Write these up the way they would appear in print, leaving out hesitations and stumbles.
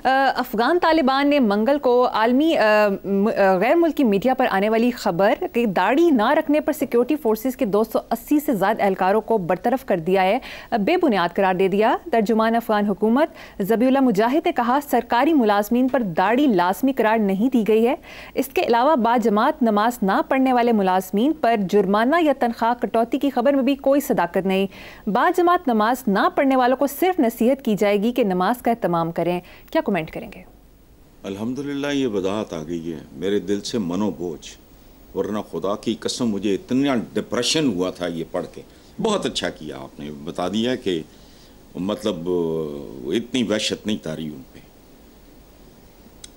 افغان طالبان نے منگل کو عالمی غیر ملکی میڈیا پر آنے والی خبر کہ داڑھی نہ رکھنے پر سیکیورٹی فورسز کے 280 سے زائد اہلکاروں کو برطرف کر دیا ہے بے بنیاد قرار دے دیا۔ ترجمان افغان حکومت ذبیح اللہ مجاہد نے کہا سرکاری ملازمین پر داڑھی لازمی قرار نہیں دی گئی ہے۔ اس کے علاوہ باجماعت نماز نہ پڑھنے والے ملازمین پر جرمانہ یا تنخواہ کٹوتی کی خبر میں بھی کوئی صداقت نہیں۔ باجماعت نماز نہ پڑھنے والوں کو صرف نصیحت کی جائے گی کہ نماز کا اہتمام کریں۔ کیا کمنٹ کریں گے؟ الحمدللہ یہ وضاحت آ گئی ہے، میرے دل سے منو بوجھ، ورنہ خدا کی قسم مجھے اتنا ڈپریشن ہوا تھا یہ پڑھ کے۔ بہت اچھا کیا آپ نے بتا دیا کہ مطلب اتنی وحشت نہیں تاری ان پہ۔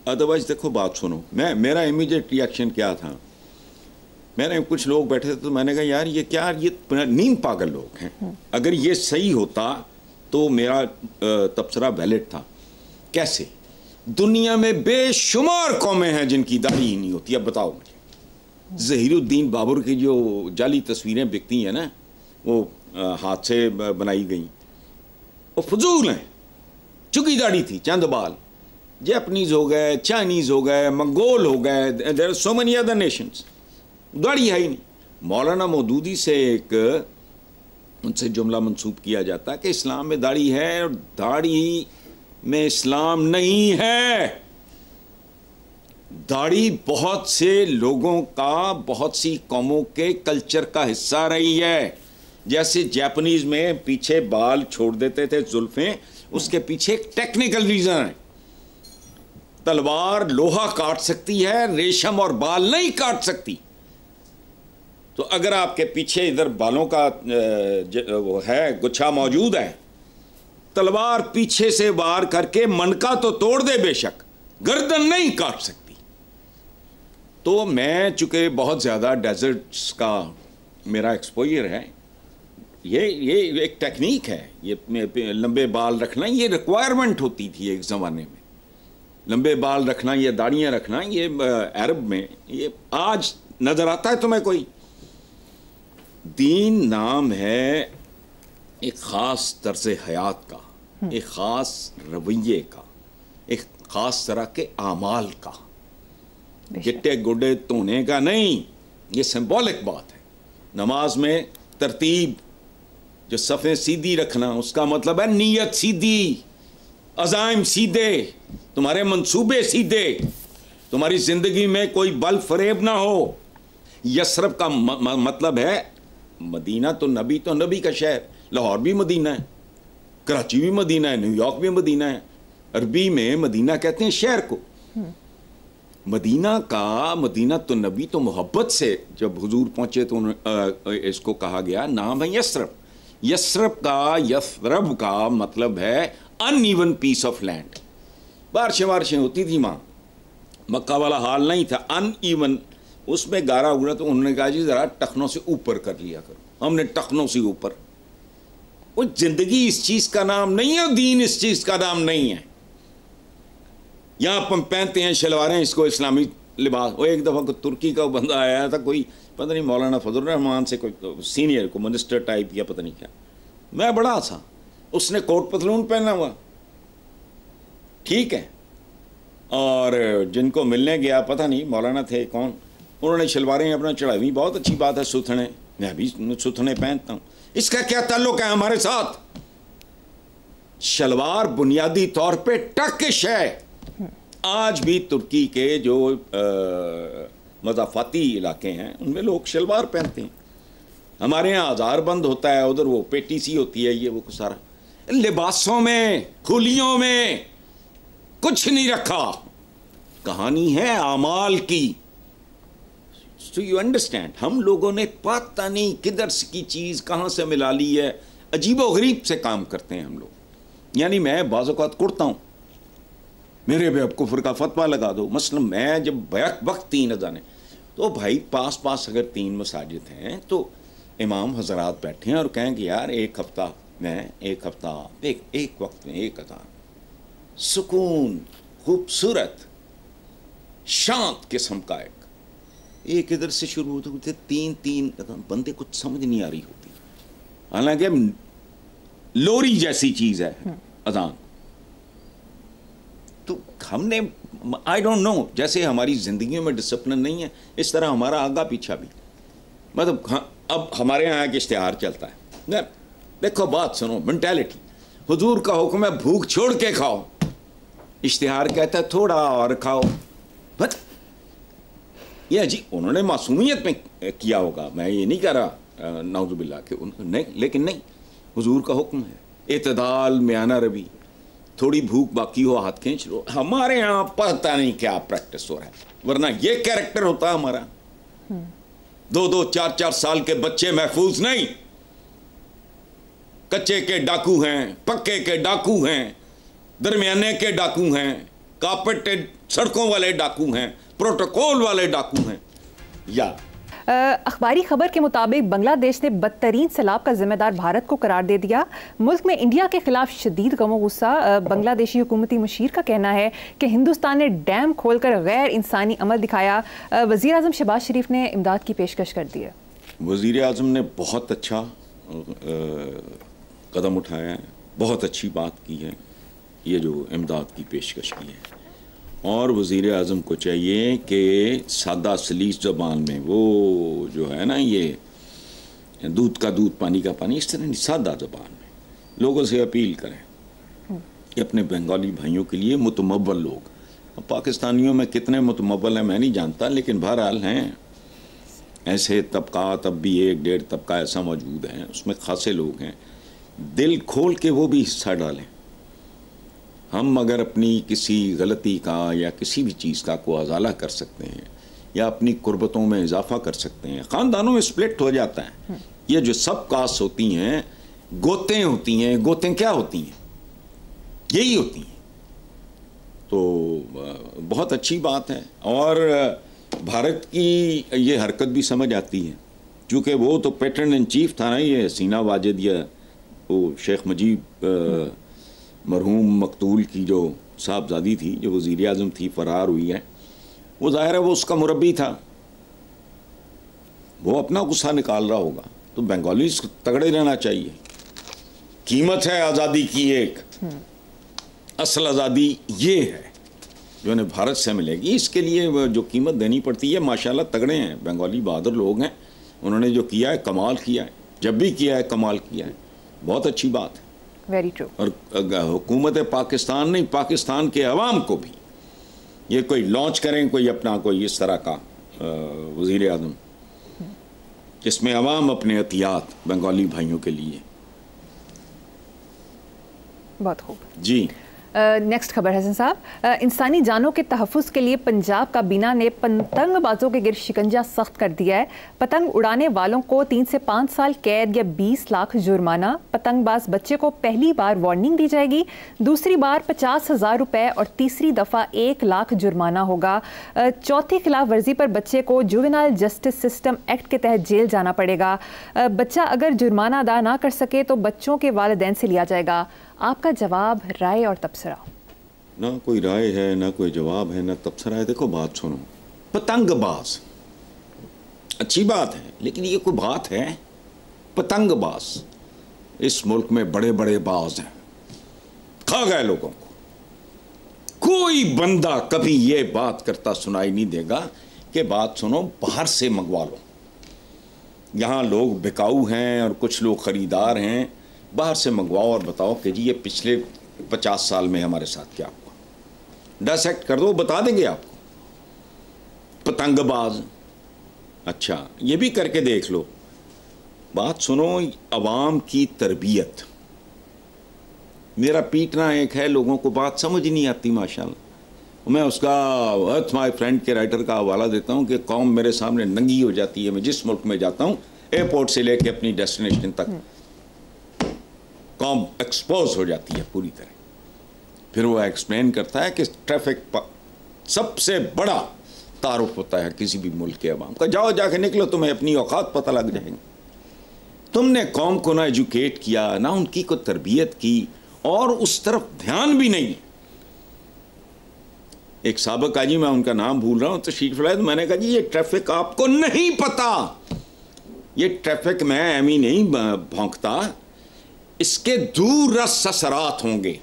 ادروائز دیکھو بات سنو، میرا امیڈیٹ ریاکشن کیا تھا، میں نے کچھ لوگ بیٹھے تھے تو میں نے کہا یار یہ کیا، یہ نیم پاگل لوگ ہیں۔ اگر یہ صحیح ہوتا تو میرا تبصرہ ویلڈ تھا۔ کیسے؟ دنیا میں بے شمار قومیں ہیں جن کی داڑھی ہی نہیں ہوتی۔ اب بتاؤ مجھے، ظہیر الدین بابر کی جو جعلی تصویریں بکتی ہیں نا، وہ ہاتھ سے بنائی گئیں، وہ فضول ہیں۔ چکی داڑھی تھی، چند بال، جیپنیز ہو گئے، چائنیز ہو گئے، منگول ہو گئے، there are so many other nations, داڑھی ہے ہی نہیں۔ مولانا مودودی سے ان سے جملہ منسوب کیا جاتا ہے کہ اسلام میں داڑھی ہے، اور داڑھی میں اسلام نہیں ہے۔ داڑھی بہت سے لوگوں کا، بہت سی قوموں کے کلچر کا حصہ رہی ہے۔ جیسے جیپنیز میں پیچھے بال چھوڑ دیتے تھے، زلفیں، اس کے پیچھے ایک ٹیکنیکل ریزن ہے۔ تلوار لوہا کاٹ سکتی ہے، ریشم اور بال نہیں کاٹ سکتی۔ تو اگر آپ کے پیچھے ادھر بالوں کا وہ ہے گچھا موجود ہے، تلوار پیچھے سے وار کر کے منکا تو توڑ دے بے شک، گردن نہیں کاٹ سکتی۔ تو میں چونکہ بہت زیادہ ڈیزرٹس کا میرا ایکسپوئر ہے، یہ ایک ٹیکنیک ہے، یہ لمبے بال رکھنا یہ ریکوائرمنٹ ہوتی تھی ایک زمانے میں، لمبے بال رکھنا، یہ داڑیاں رکھنا، یہ عرب میں، یہ آج نظر آتا ہے تمہیں کوئی؟ دین نام ہے ایک خاص طرز حیات کا، ایک خاص رویے کا، ایک خاص طرح کے اعمال کا، گٹے گڈے تونے کا نہیں۔ یہ سمبولک بات ہے۔ نماز میں ترتیب، جو صفیں سیدھی رکھنا، اس کا مطلب ہے نیت سیدھی، عزائم سیدھے، تمہارے منصوبے سیدھے، تمہاری زندگی میں کوئی بل فریب نہ ہو۔ یثرب کا مطلب ہے، مدینہ تو نبی کا شہر، لاہور بھی مدینہ ہے، کراچی بھی مدینہ ہے، نیو یارک بھی مدینہ ہے۔ عربی میں مدینہ کہتے ہیں شہر کو۔ مدینہ تو نبی تو محبت سے جب حضور پہنچے تو اس کو کہا گیا، نام ہے یثرب۔ یثرب کا مطلب ہے an even piece of land. بارشیں ہوتی تھی وہاں، مکہ والا حال نہیں تھا، ان ایون، اس میں گارا اگڑا، تو انہوں نے کہا جی ذرا ٹخنوں سے اوپر کر لیا کرو۔ ہم نے ٹخنوں سے اوپر، وہ زندگی اس چیز کا نام نہیں ہے، دین اس چیز کا نام نہیں ہے۔ یہاں ہم پہنتے ہیں شلواریں، اس کو اسلامی لباس۔ وہ ایک دفعہ ترکی کا بندہ آیا تھا، کوئی پتہ نہیں مولانا فضل الرحمان سے کوئی سینئر کو منسٹر ٹائپ یا پتہ نہیں کیا، میں بڑا تھا، اس نے کوٹ پتلون پہنا ہوا، ٹھیک ہے، اور جن کو ملنے گیا پتہ نہیں مولانا تھے کون، انہوں نے شلواریں اپنا چڑھائی، بہت اچھی بات ہے ستھنے، میں بھی ستھنے پہنتا ہوں، اس کا کیا تعلق ہے ہمارے ساتھ؟ شلوار بنیادی طور پہ ٹرکش ہے۔ آج بھی ترکی کے جو مضافاتی علاقے ہیں ان میں لوگ شلوار پہنتے ہیں۔ ہمارے یہاں آزار بند ہوتا ہے، ادھر وہ پیٹی سی ہوتی ہے، یہ وہ سارا۔ لباسوں میں، کھولیوں میں کچھ نہیں رکھا، کہانی ہے اعمال کی۔ So you understand، ہم لوگوں نے پتہ نہیں کدھر کی چیز کہاں سے ملا لی ہے، عجیب و غریب سے کام کرتے ہیں ہم لوگ۔ یعنی میں بعض اوقات کرتا ہوں، میرے پہ اب کفر کا فتویٰ لگا دو۔ مثلا میں جب بیک وقت 3 اذانیں، تو بھائی پاس اگر 3 مساجد ہیں تو امام حضرات بیٹھیں اور کہیں کہ یار ایک ہفتہ ایک وقت میں 1 اذان، سکون، خوبصورت، شانت قسم کا ایک ادھر سے شروع ہوتے ہوتے 3 بندے کچھ سمجھ نہیں آ رہی ہوتی، حالانکہ لوری جیسی چیز ہے اذان۔ تو ہم نے آئی ڈونٹ نو، جیسے ہماری زندگیوں میں ڈسپلن نہیں ہے اس طرح ہمارا آگا پیچھا بھی. مطلب اب ہمارے یہاں ایک اشتہار چلتا ہے، دیکھو بات سنو، مینٹیلٹی، حضور کا حکم ہے بھوک چھوڑ کے کھاؤ، اشتہار کہتا ہے تھوڑا اور کھاؤ. بس یہ جی انہوں نے معصومیت میں کیا ہوگا، میں یہ نہیں کہہ رہا نعوذ باللہ کہ نہیں، لیکن نہیں، حضور کا حکم ہے اعتدال، میانہ روی، تھوڑی بھوک باقی ہو ہاتھ کھینچ لو. ہمارے یہاں پتہ نہیں کیا پریکٹس ہو رہا ہے، ورنہ یہ کیریکٹر ہوتا ہمارا. 2-2 4-4 سال کے بچے محفوظ نہیں، کچے کے ڈاکو ہیں، پکے کے ڈاکو ہیں، درمیانے کے ڈاکو ہیں، کارپیٹڈ سڑکوں والے ڈاکو ہیں، پروٹوکول والے ڈاکو ہیں. یا اخباری خبر کے مطابق بنگلہ دیش نے بدترین سیلاب کا ذمہ دار بھارت کو قرار دے دیا. ملک میں انڈیا کے خلاف شدید غم و غصہ. بنگلہ دیشی حکومتی مشیر کا کہنا ہے کہ ہندوستان نے ڈیم کھول کر غیر انسانی عمل دکھایا. وزیر اعظم شہباز شریف نے امداد کی پیشکش کر دی ہے. وزیر اعظم نے بہت اچھا قدم اٹھایا ہے، بہت اچھی بات کی ہے، یہ جو امداد کی پیشکش کی ہے. اور وزیر اعظم کو چاہیے کہ سادہ سلیس زبان میں، وہ جو ہے نا یہ دودھ کا دودھ پانی کا پانی، اس طرح نہیں، سادہ زبان میں لوگوں سے اپیل کریں کہ اپنے بنگالی بھائیوں کے لیے متمول لوگ، پاکستانیوں میں کتنے متمول ہیں میں نہیں جانتا، لیکن بہرحال ہیں ایسے طبقات، اب بھی 1-1.5 طبقہ ایسا موجود ہے، اس میں خاصے لوگ ہیں، دل کھول کے وہ بھی حصہ ڈالیں. ہم اگر اپنی کسی غلطی کا یا کسی بھی چیز کا کو ازالہ کر سکتے ہیں یا اپنی قربتوں میں اضافہ کر سکتے ہیں. خاندانوں میں سپلٹ ہو جاتا ہے، یہ جو سب کاسٹ ہوتی ہیں، گوتیں ہوتی ہیں، گوتیں کیا ہوتی ہیں؟ یہی ہوتی ہیں. تو بہت اچھی بات ہے، اور بھارت کی یہ حرکت بھی سمجھ آتی ہے، چونکہ وہ تو پیٹرن ان چیف تھا نا، یہ حسینہ واجد یا وہ شیخ مجیب مرحوم مقتول کی جو صاحبزادی تھی، جو وزیر اعظم تھی، فرار ہوئی ہے، وہ ظاہر ہے وہ اس کا مربی تھا، وہ اپنا غصہ نکال رہا ہوگا. تو بنگالیز تگڑے رہنا چاہیے. قیمت ہے آزادی کی، ایک اصل آزادی یہ ہے جو انہیں بھارت سے ملے گی. اس کے لیے جو قیمت دینی پڑتی ہے، ماشاءاللہ تگڑے ہیں بنگالی، بہادر لوگ ہیں، انہوں نے جو کیا ہے کمال کیا ہے، جب بھی کیا ہے کمال کیا ہے. بہت اچھی بات ہے. Very true. اور حکومت پاکستان نہیں، پاکستان کے عوام کو بھی یہ کوئی لانچ کریں، کوئی اپنا کوئی اس طرح کا وزیر اعظم جس میں عوام اپنے احتیاط بنگالی بھائیوں کے لیے. بہت خوب. جی نیکسٹ خبر حسن صاحب، انسانی جانوں کے تحفظ کے لیے پنجاب کابینہ نے پتنگ بازوں کے گرد شکنجہ سخت کر دیا ہے. پتنگ اڑانے والوں کو 3 سے 5 سال قید یا 20 لاکھ جرمانہ. پتنگ باز بچے کو پہلی بار وارننگ دی جائے گی، دوسری بار 50,000 روپے اور تیسری دفعہ 1 لاکھ جرمانہ ہوگا. چوتھی خلاف ورزی پر بچے کو جوینائل جسٹس سسٹم ایکٹ کے تحت جیل جانا پڑے گا. بچہ اگر جرمانہ ادا نہ کر سکے تو بچوں کے والدین سے لیا جائے گا. آپ کا جواب، رائے اور تبصرہ؟ نہ کوئی رائے ہے، نہ کوئی جواب ہے، نہ تبصرہ ہے. دیکھو بات سنو، پتنگ باز اچھی بات ہے، لیکن یہ کوئی بات ہے؟ پتنگ باز، اس ملک میں بڑے بڑے باز ہیں، کھا گئے لوگوں کو. کوئی بندہ کبھی یہ بات کرتا سنائی نہیں دے گا کہ بات سنو باہر سے منگوا لو. یہاں لوگ بکاؤ ہیں اور کچھ لوگ خریدار ہیں، باہر سے منگواؤ اور بتاؤ کہ جی یہ پچھلے 50 سال میں ہمارے ساتھ کیا ہوا. ڈائسیکٹ کر دو، بتا دیں گے آپ کو. پتنگ باز، اچھا یہ بھی کر کے دیکھ لو. بات سنو، عوام کی تربیت، میرا پیٹنا ایک ہے، لوگوں کو بات سمجھ نہیں آتی ماشاءاللہ. میں اس کا ارتھ مائی فرینڈ کے رائٹر کا حوالہ دیتا ہوں کہ قوم میرے سامنے ننگی ہو جاتی ہے. میں جس ملک میں جاتا ہوں، ایئرپورٹ سے لے کے اپنی ڈیسٹینیشن تک، قوم ایکسپوز ہو جاتی ہے پوری طرح. پھر وہ ایکسپلین کرتا ہے کہ ٹریفک سب سے بڑا تعارف ہوتا ہے کسی بھی ملک کے عوام کا. جاؤ جا کے نکلو، تمہیں اپنی اوقات پتہ لگ جائیں گے. تم نے قوم کو نہ ایجوکیٹ کیا، نہ ان کی کو تربیت کی، اور اس طرف دھیان بھی نہیں. ایک سابق آجی، میں ان کا نام بھول رہا ہوں، تشریف لائے، تو میں نے کہا جی یہ ٹریفک آپ کو نہیں پتا، یہ ٹریفک میں ایمی نہیں بھونکتا، اس کے دور رس اثرات ہوں گے.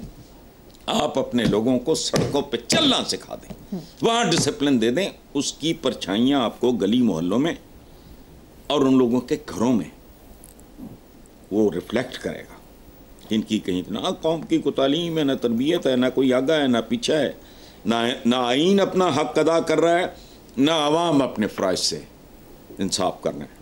آپ اپنے لوگوں کو سڑکوں پہ چلنا سکھا دیں, وہاں ڈسپلن دے دیں, اس کی پرچھائیاں آپ کو گلی محلوں میں اور ان لوگوں کے گھروں میں وہ ریفلیکٹ کرے گا. ان کی کہیں نہ قوم کی کوئی تعلیم ہے, نہ تربیت ہے, نہ کوئی آگا ہے, نہ پیچھا ہے, نہ آئین اپنا حق ادا کر رہا ہے, نہ عوام اپنے فرائض سے انصاف کرنا ہے.